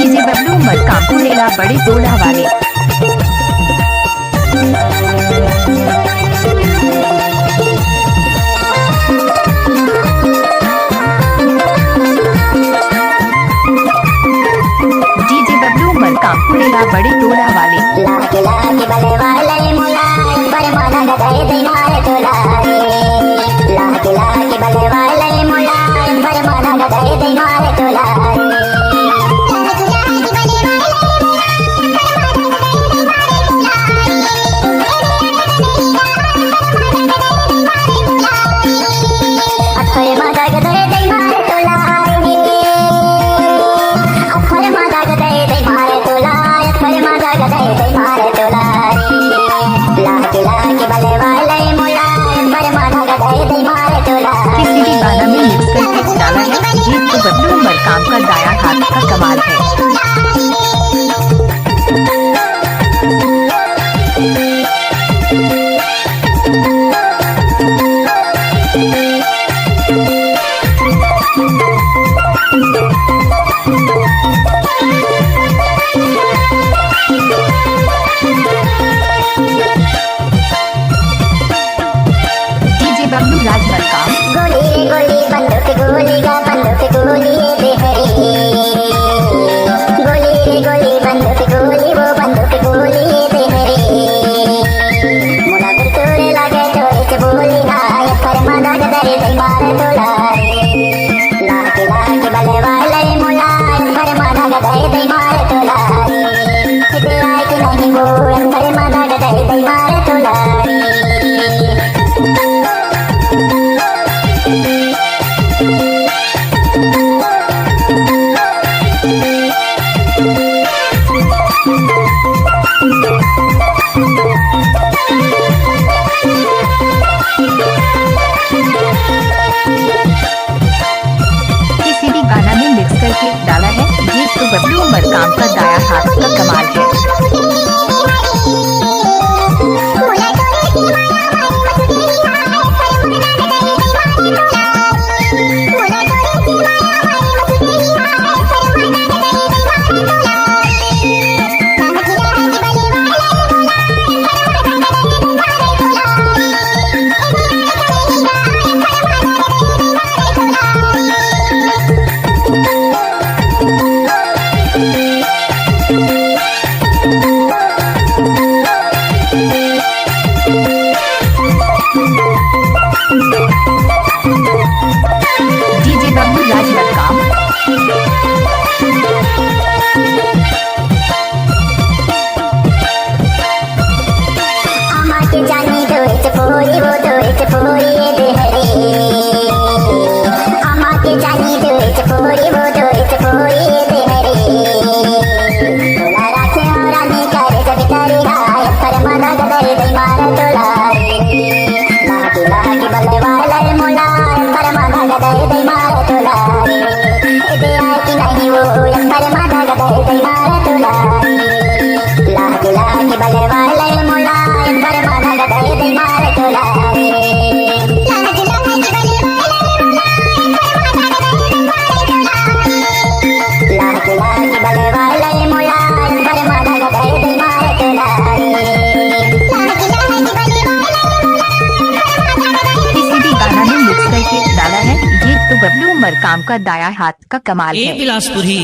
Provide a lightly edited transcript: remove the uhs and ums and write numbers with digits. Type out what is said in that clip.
DJ Bablu मरकामपुरेला बड़े टोला वाले। DJ Bablu मरकामपुरेला बड़े टोला वाले। लाके लाके बले वाले मुलाय बरमाना गदाए दिनारे तोलारे। लाके लाके बले वाले मुलाय बरमाना गदाए दिनारे तोलारे। अखरे माता गदाए दिनारे तोलारे। अखरे माता गदाए दिनारे तोलारे। अखरे माता गदाए दिनारे तोलारे। लाके लाके बले वाले मुलाय बरमाना गदाए दिनारे तोलारे। किसी भी गाना में मिक्स करके डाला है, ये तो बबलू मरकाम का दाया हाथ का कमाल है। डीजे बबलू राज मरकाम। गोली गोली बंदूक गोली गा बंदूक गोली बेहरी। गोली गोली बंदूक गोली वो बंदूक गोली बेहरी। मुना फिर तोरे लागे तोरे के बोली ना फरमा दाग दरे दई मार तोलारे। लाके लाके बले वाले मुलाय फरमा दाग दरे दई मार तोलारे। इते आए कि नहीं वो फरमा दाग दरे दई मार तोलारे। किसी भी गाना में मिक्स करके डाला है, ये तो बबलू मरकाम का दाया हाथ का कमाल है। डीजे बबलू राज मरकाम। आमा के जानी दोए चपोरी वो दोए चपोरी बेहरी। आमा के जानी दोए चपोरी वो दोए चपोरी बेहरी। तोला राखे और रानी करे जब करे गाय फरमा दाग दरे दई मार तोलारे। लाके लाके बले वाले मुलाय फरमा दाग दरे दई मार तोलारे। इते आए कि नहीं वो फरमा दाग दरे दई मार तोलारे। लाके लाके बले वाले मुलाय फरमा दाग दरे दई मार तोलारे। लाके लाके बले वाले मुलाय फरमा दाग दरे दई मार तोलारे। किसी भी गाना में मिक्स करके डाला है, ये तो बबलू मरकाम का दाया हाथ का कमाल है। बिलासपुरी